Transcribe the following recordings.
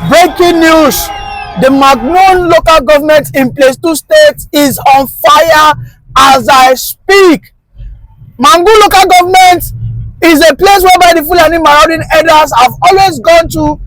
Breaking news. The Magnon local government in Plateau State is on fire as I speak. Mangu local government is a place whereby the Fulani marauding herders have always gone to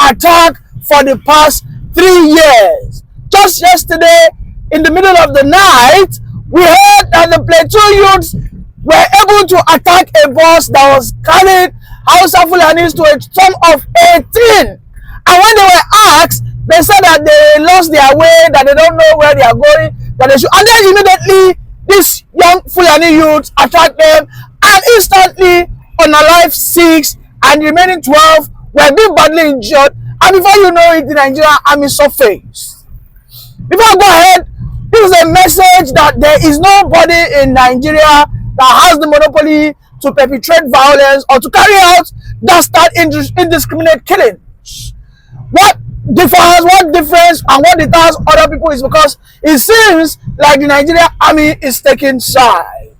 attack for the past 3 years. Just yesterday, in the middle of the night, we heard that the Plateau youths were able to attack a bus that was carrying Hausa Fulani's to a sum of 18. And when they were asked, they said that they lost their way, that they don't know where they are going, that they should. And then immediately, these young Fulani youths attacked them, and instantly, unalive 6 and the remaining 12 were being badly injured. And before you know it, the Nigerian Army surfaced. Before I go ahead, this is a message that there is nobody in Nigeria that has the monopoly to perpetrate violence or to carry out dastard indiscriminate killings. What difference and what deters other people is because it seems like the Nigerian Army is taking side.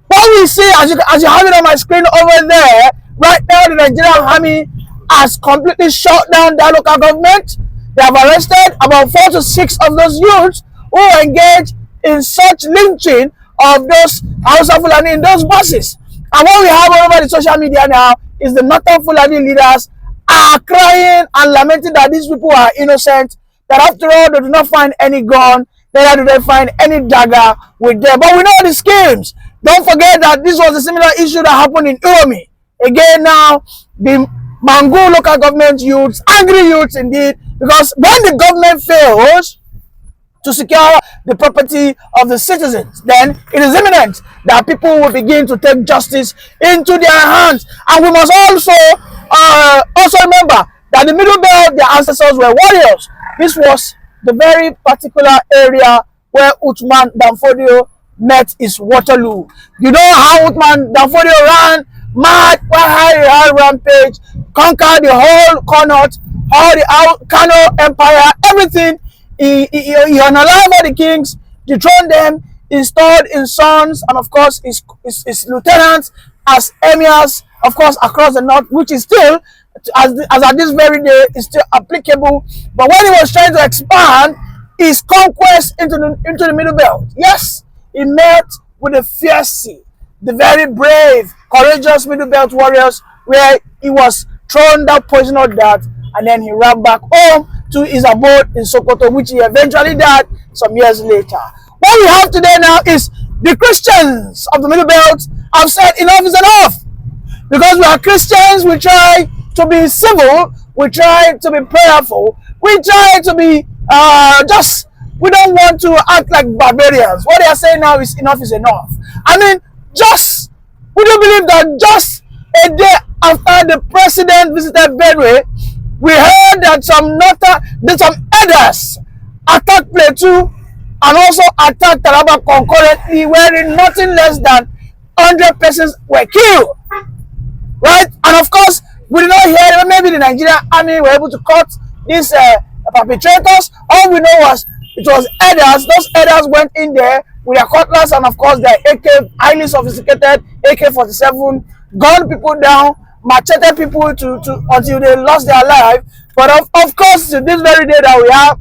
What we see, as you have it on my screen over there, right now the Nigerian Army has completely shut down their local government. They have arrested about 4 to 6 of those youths who engaged in such lynching of those Hausa Fulani in those buses. And what we have all over the social media now is the Northern Fulani leaders are crying and lamenting that these people are innocent, that after all they do not find any gun, neither do they find any dagger with them. But we know the schemes. Don't forget that this was a similar issue that happened in Uromi. Again now, the Mangu local government youths, angry youths indeed, because when the government fails to secure the property of the citizens, then it is imminent that people will begin to take justice into their hands. And we must also remember that the Middle Belt, their ancestors were warriors. This was the very particular area where Uthman Danfodio met his Waterloo. You know how Uthman Danfodio ran mad, high rampage, conquered the whole Connaught, all the Kano Empire, everything. He unalived all the kings, dethroned them, installed his sons, and of course his lieutenants as emirs, of course, across the north, which is still, as at this very day, is still applicable. But when he was trying to expand his conquest into the Middle Belt, yes, he met with the fierce, the very brave, courageous Middle Belt warriors, where he was thrown that poisonous dart, and then he ran back home to his abode in Sokoto, which he eventually died some years later. What we have today now is the Christians of the Middle Belt have said enough is enough. Because we are Christians, we try to be civil, we try to be prayerful, we try to be we don't want to act like barbarians. What they are saying now is enough is enough. I mean, would you believe that just a day after the president visited Benue, we heard that some elders attacked Plateau and also attacked Taraba concurrently, wherein nothing less than 100 persons were killed. Right? And of course, we did not hear, maybe the Nigerian Army were able to cut these perpetrators. All we know was it was elders. Those elders went in there with their cutlass and of course their highly sophisticated AK-47, gunned people down, macheted people until they lost their life. But of course, to this very day that we have,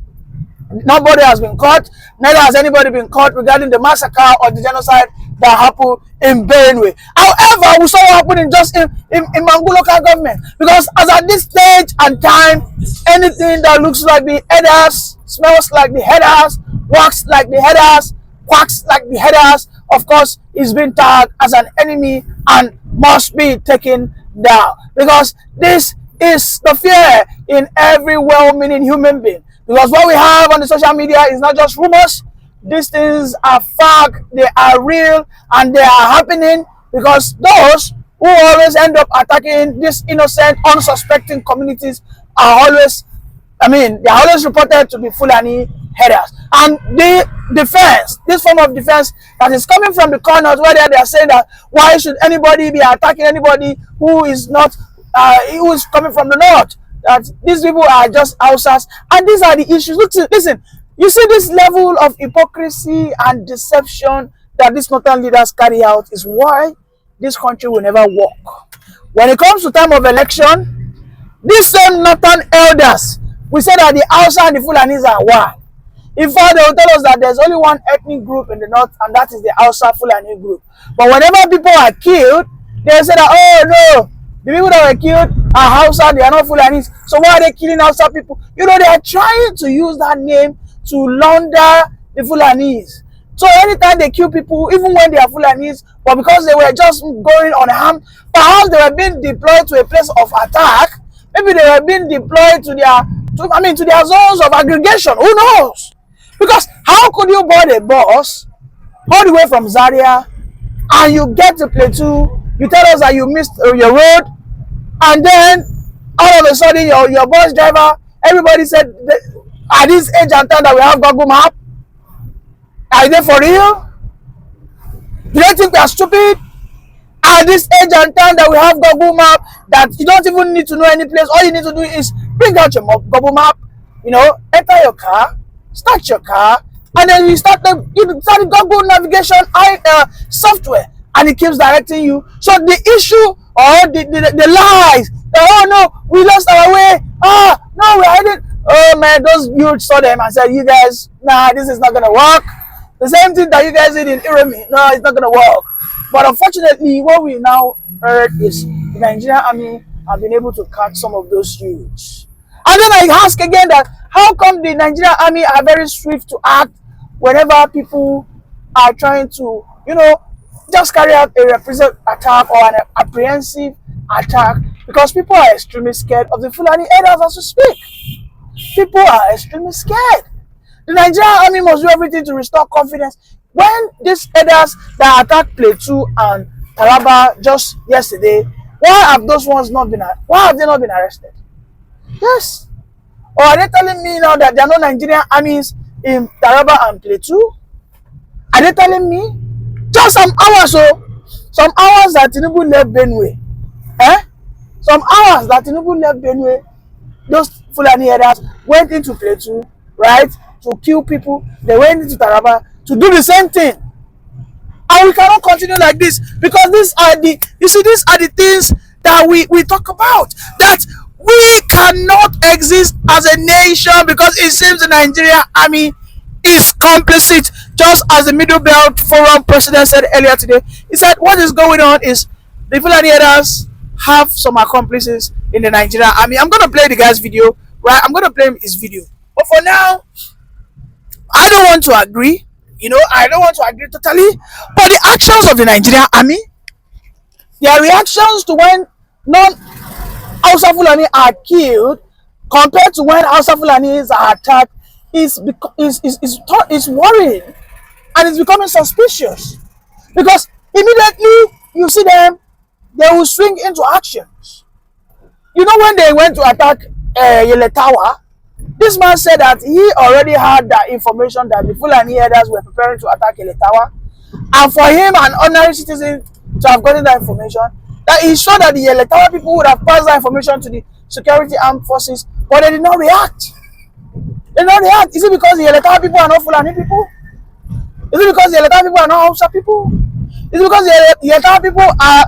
nobody has been caught, neither has anybody been caught regarding the massacre or the genocide that happened in Benue. However, we saw what happened in Mangu local government. Because as at this stage and time, anything that looks like the headers, smells like the headers, walks like the headers, quacks like the headers, of course, is being tagged as an enemy and must be taken down. Because this is the fear in every well-meaning human being. Because what we have on the social media is not just rumors. These things are fact, they are real, and they are happening because those who always end up attacking these innocent, unsuspecting communities are always, they are always reported to be Fulani headers. And the defense, this form of defense that is coming from the corners where they are saying that why should anybody be attacking anybody who is not, who is coming from the north? That these people are just Hausas, and these are the issues. Listen, you see this level of hypocrisy and deception that these northern leaders carry out is why this country will never work. When it comes to time of election, these same northern elders we say that the Hausa and the Fulanis are one. In fact, they will tell us that there's only one ethnic group in the north, and that is the Hausa Fulani group. But whenever people are killed, they say that, oh no, the people that were killed are Hausa, they are not Fulanis. So why are they killing Hausa people? You know, they are trying to use that name to launder the Fulanis. So anytime they kill people, even when they are Fulanis, but because they were just going on harm, perhaps they were being deployed to a place of attack. Maybe they were being deployed to their zones of aggregation. Who knows? Because how could you board a bus all the way from Zaria and you get to Plateau, you tell us that you missed your road, and then all of a sudden your bus driver, everybody said, at this age and time that we have Google Map, are they for real? Do they think we are stupid? At this age and time that we have Google Map, that you don't even need to know any place, all you need to do is bring out your Google Map, enter your car, start your car, and then you start the Google navigation software, and it keeps directing you. So the issue or the lies that, oh no, we lost our way, no, we're headed, oh man, those youths saw them and said, you guys, nah, this is not gonna work. The same thing that you guys did in Iremi, no, it's not gonna work. But unfortunately, what we now heard is the Nigerian Army have been able to catch some of those youths. And then I ask again that, how come the Nigerian Army are very swift to act whenever people are trying to, just carry out a reprisal attack or an apprehensive attack? Because people are extremely scared of the Fulani elders as we speak. People are extremely scared. The Nigerian Army must do everything to restore confidence. When these elders that attacked Plateau and Taraba just yesterday, why have they not been arrested? Yes. Or are they telling me now that there are no Nigerian armies in Taraba and Plateau? Are they telling me? Just some hours that Tinubu left Benue. Some hours that Tinubu left Benue, those Fulani elders went into Plateau, right, to kill people. They went into Taraba to do the same thing. And we cannot continue like this, because these are the things that we talk about. That we cannot exist as a nation, because it seems the Nigerian Army is complicit, just as the Middle Belt Forum president said earlier today. He said what is going on is the Fulani elders have some accomplices in the Nigerian Army. I'm going to play the guy's video, right? I'm going to play his video. But for now, I don't want to agree. I don't want to agree totally. But the actions of the Nigerian Army, their reactions to when non-Hausa Fulani are killed compared to when Hausa Fulanis are attacked is worrying, and it's becoming suspicious, because immediately you see them, they will swing into actions. When they went to attack Yeletawa, this man said that he already had that information that the Fulani elders were preparing to attack Yeletawa, and for him, an ordinary citizen, to have gotten that information, that he saw that the Yeletawa people would have passed that information to the security armed forces, but they did not react. They did not react. Is it because the Yeletawa people are not Fulani people? Is it because the Yeletawa people are not Hausa people? Is it because the Yeletawa people are,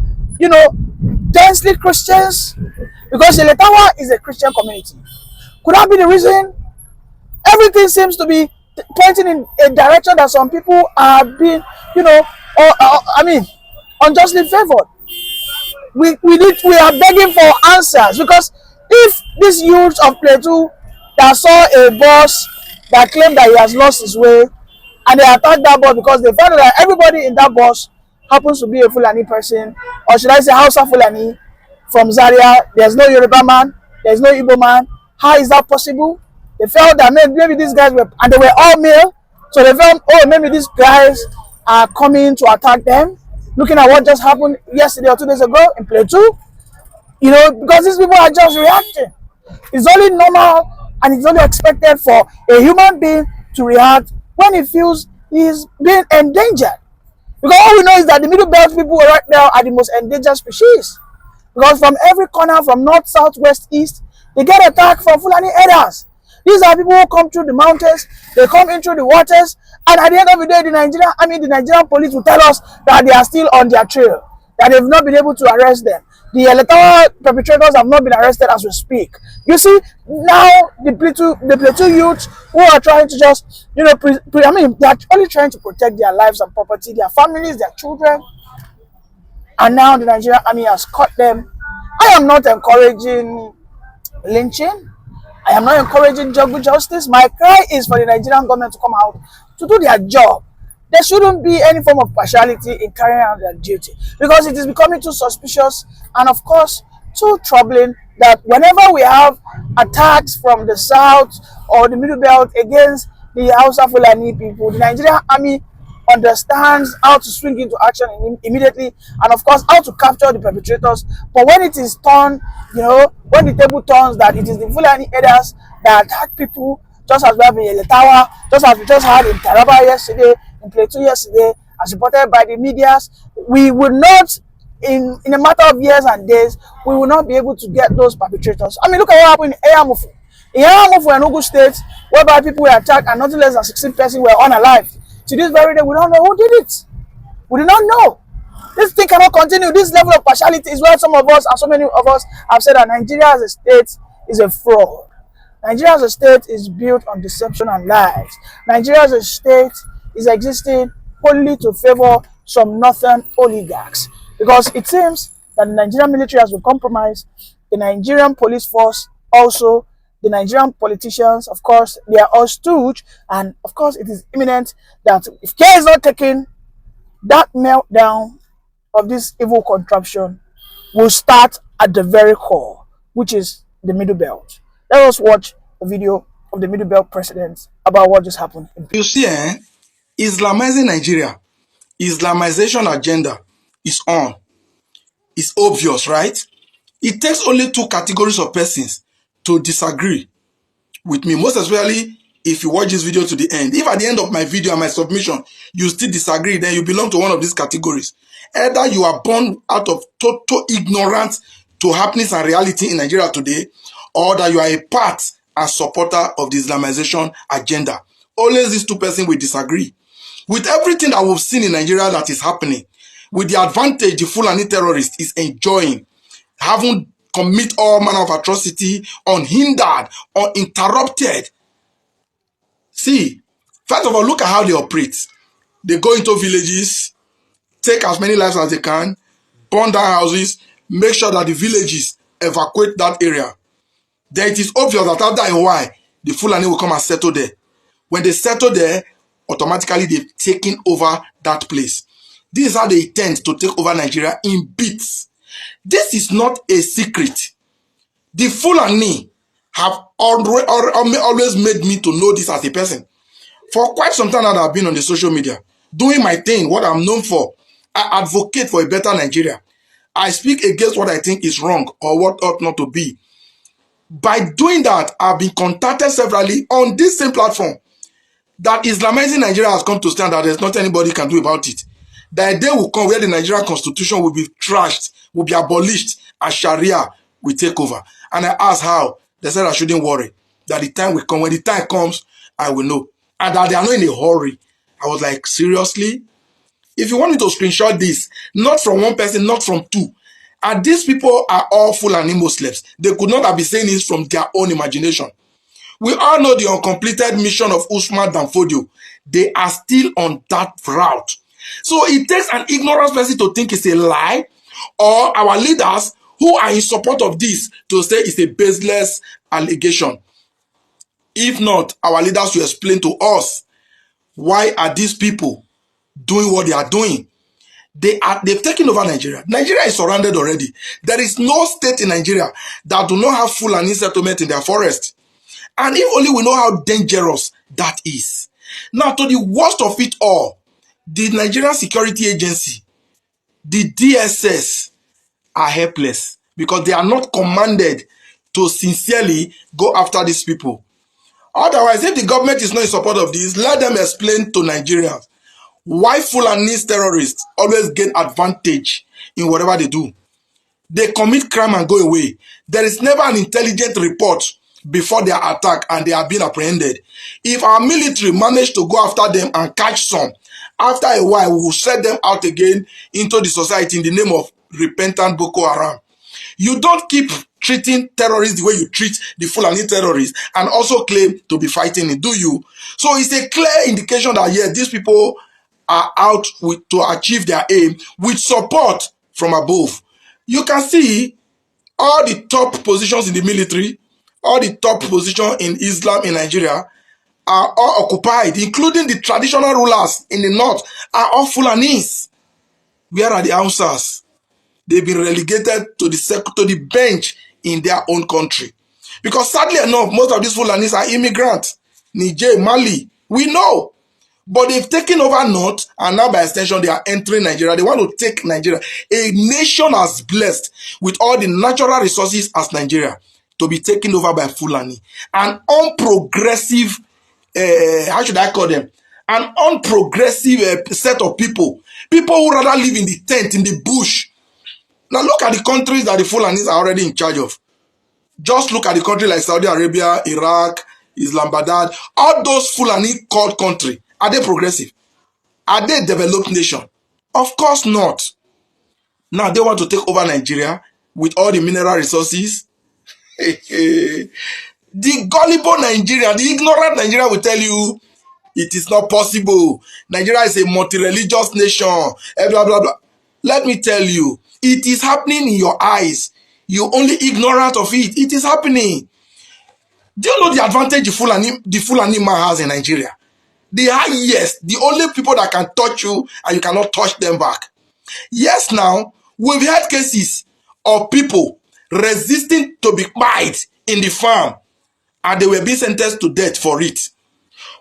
densely Christians? Because Yeletawa is a Christian community. Could that be the reason? Everything seems to be pointing in a direction that some people are being, unjustly favored. We are begging for answers, because if these youths of Plateau that saw a bus that claimed that he has lost his way, and they attacked that bus because they found that everybody in that bus happens to be a Fulani person, or should I say Hausa Fulani from Zaria, there's no Yoruba man, there's no Igbo man. How is that possible? They felt that maybe these guys were, and they were all male, so they felt, oh, maybe these guys are coming to attack them. Looking at what just happened yesterday or 2 days ago in Plateau, because these people are just reacting. It's only normal and it's only expected for a human being to react when he feels he's being endangered. Because all we know is that the Middle Belt people right now are the most endangered species. Because from every corner, from north, south, west, east, they get attacked from Fulani elders. These are people who come through the mountains, they come in through the waters, and at the end of the day, the Nigerian police will tell us that they are still on their trail, that they've not been able to arrest them, The electoral perpetrators have not been arrested as we speak. You see, now the Plateau youth who are trying to just, I mean, they are only trying to protect their lives and property, their families, their children, and now the Nigerian army has caught them. I am not encouraging lynching. I am not encouraging jungle justice. My cry is for the Nigerian government to come out to do their job. There shouldn't be any form of partiality in carrying out their duty, because it is becoming too suspicious and, of course, too troubling that whenever we have attacks from the south or the middle belt against the Hausa Fulani people, the Nigerian army understands how to swing into action immediately, and of course how to capture the perpetrators. But when it is turned, when the table turns that it is the Fulani herders that attack people, just as we have in Eletawa, just as we just had in Taraba yesterday, in Plateau yesterday, as reported by the medias, we will not, in a matter of years and days, we will not be able to get those perpetrators. I mean, look at what happened in Eyamufu. In Eyamufu and Ogun State, whereby people were attacked and nothing less than 16 persons were unalive. To this very day, we don't know who did it. We do not know. This thing cannot continue. This level of partiality is why some of us and so many of us have said that Nigeria as a state is a fraud. Nigeria as a state is built on deception and lies. Nigeria as a state is existing only to favor some northern oligarchs, because it seems that the Nigerian military has been compromised, the Nigerian police force also, the Nigerian politicians, of course, they are all stooge, and of course it is imminent that if care is not taken, that meltdown of this evil contraption will start at the very core, which is the Middle Belt. Let us watch a video of the Middle Belt president about what just happened. You see, Islamizing Nigeria, Islamization agenda is on. It's obvious, right? It takes only two categories of persons to disagree with me, most especially if you watch this video to the end. If at the end of my video and my submission, you still disagree, then you belong to one of these categories. Either you are born out of total ignorance to happenings and reality in Nigeria today, or that you are a part and supporter of the Islamization agenda. Always these two persons will disagree. With everything that we've seen in Nigeria that is happening, with the advantage the Fulani terrorist is enjoying, having commit all manner of atrocity unhindered, uninterrupted. See, first of all, look at how they operate. They go into villages, take as many lives as they can, burn down houses, make sure that the villages evacuate that area. Then it is obvious that after a while, the Fulani will come and settle there. When they settle there, automatically they've taken over that place. This is how they intend to take over Nigeria in bits. This is not a secret. The Fulani have always made me to know this as a person. For quite some time now that I've been on the social media, doing my thing, what I'm known for. I advocate for a better Nigeria. I speak against what I think is wrong or what ought not to be. By doing that, I've been contacted severally on this same platform that Islamizing Nigeria has come to stand that there's nothing anybody can do about it. That a day will come where the Nigerian constitution will be trashed, will be abolished, and Sharia will take over. And I asked how. They said I shouldn't worry. That the time will come. When the time comes, I will know. And that they are not in a hurry. I was like, seriously? If you want me to screenshot this, not from one person, not from two. And these people are all Fulani Muslims. They could not have been saying this from their own imagination. We all know the uncompleted mission of Usman Danfodio. They are still on that route. So it takes an ignorant person to think it's a lie, or our leaders who are in support of this to say it's a baseless allegation. If not, our leaders will explain to us why are these people doing what they are doing. They've taken over Nigeria. Nigeria is surrounded already. There is no state in Nigeria that do not have Fulani settlement in their forest. And if only we know how dangerous that is. Now, to the worst of it all, the Nigerian Security Agency, the DSS, are helpless because they are not commanded to sincerely go after these people. Otherwise, if the government is not in support of this, let them explain to Nigerians why Fulani's terrorists always gain advantage in whatever they do. They commit crime and go away. There is never an intelligent report before their attack and they are being apprehended. If our military manage to go after them and catch some, after a while we will set them out again into the society in the name of repentant Boko Haram. You don't keep treating terrorists the way you treat the Fulani terrorists and also claim to be fighting it, do you? So it's a clear indication that, yes, these people are out to achieve their aim with support from above. You can see all the top positions in the military, all the top positions in Islam in Nigeria are all occupied, including the traditional rulers in the north are all Fulani's. Where are the Hausas? They've been relegated to the bench in their own country. Because sadly enough, most of these Fulanis are immigrants. Niger, Mali, we know. But they've taken over north, and now by extension, they are entering Nigeria. They want to take Nigeria, a nation as blessed with all the natural resources as Nigeria, to be taken over by Fulani. An unprogressive, how should I call them? An unprogressive set of people. People who rather live in the tent, in the bush. Now look at the countries that the Fulanis are already in charge of. Just look at the country like Saudi Arabia, Iraq, Islamabad. All those Fulani called country. Are they progressive? Are they a developed nation? Of course not. Now they want to take over Nigeria with all the mineral resources. The gullible Nigeria, the ignorant Nigeria will tell you it is not possible. Nigeria is a multireligious nation. Blah, blah, blah. Let me tell you, it is happening in your eyes. You're only ignorant of it. It is happening. Do you know the advantage the Fulani man has in Nigeria? The highest, the only people that can touch you and you cannot touch them back. Yes, now, we've had cases of people resisting to be killed in the farm and they were being sentenced to death for it.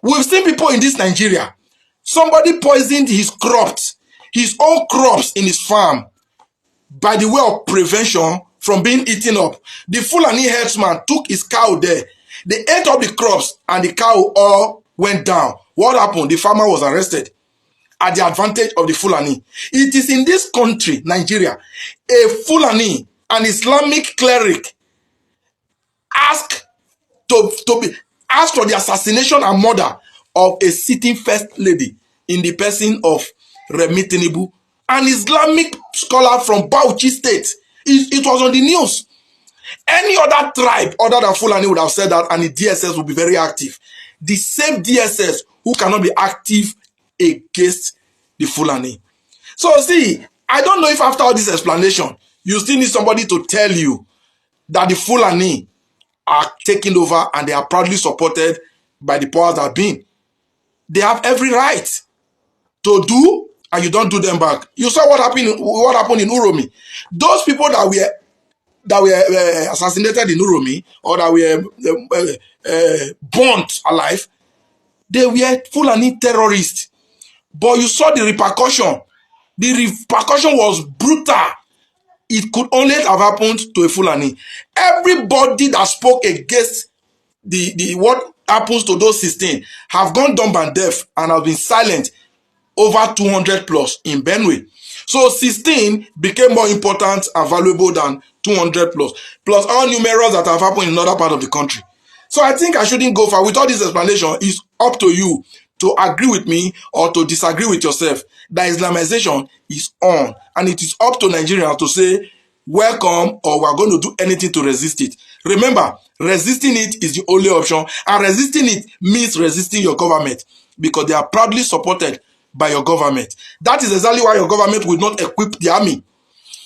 We've seen people in this Nigeria, somebody poisoned his crops, his own crops in his farm by the way of prevention from being eaten up. The Fulani herdsman took his cow there. They ate up the crops and the cow all went down. What happened? The farmer was arrested at the advantage of the Fulani. It is in this country, Nigeria, a Fulani, an Islamic cleric, asked for the assassination and murder of a sitting first lady in the person of Remi Tinubu, an Islamic scholar from Bauchi State. It was on the news. Any other tribe other than Fulani would have said that, and the DSS would be very active. The same DSS who cannot be active against the Fulani. So see, I don't know if after all this explanation, you still need somebody to tell you that the Fulani are taking over and they are proudly supported by the powers that be. They have every right to do, and you don't do them back. You saw what happened in Uromi. Those people that were assassinated in Uromi, or that were burnt alive, they were Fulani terrorists. But you saw the repercussion. The repercussion was brutal. It could only have happened to a Fulani. Everybody that spoke against the what happens to those 16 have gone dumb and deaf and have been silent, over 200 plus in Benue. So 16 became more important and valuable than 200 plus all numerous that have happened in another part of the country. So I think I shouldn't go far. With all this explanation, it's up to you to agree with me or to disagree with yourself that Islamization is on, and it is up to Nigerians to say welcome, or we're going to do anything to resist it. Remember, resisting it is the only option, and resisting it means resisting your government, because they are proudly supported by your government. That is exactly why your government will not equip the army.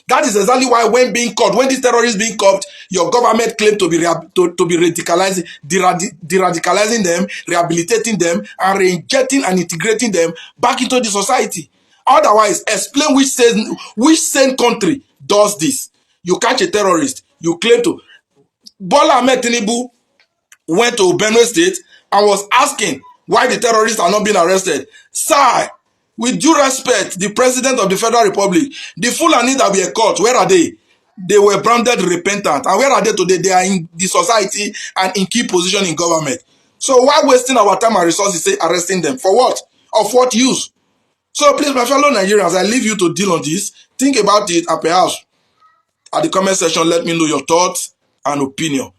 That is exactly why when these terrorists being caught, your government claimed to be radicalizing, de-radicalizing them, rehabilitating them, and reinjecting and integrating them back into the society. Otherwise, explain which sane country does this. You catch a terrorist, you claim to. Bola Ahmed Tinubu went to Benue State and was asking why the terrorists are not being arrested. Sir, with due respect, the president of the Federal Republic, the Fulani that were caught, where are they? They were branded repentant. And where are they today? They are in the society and in key position in government. So why wasting our time and resources say arresting them? For what? Of what use? So please, my fellow Nigerians, I leave you to deal on this. Think about it, and perhaps at the comment section, let me know your thoughts and opinion.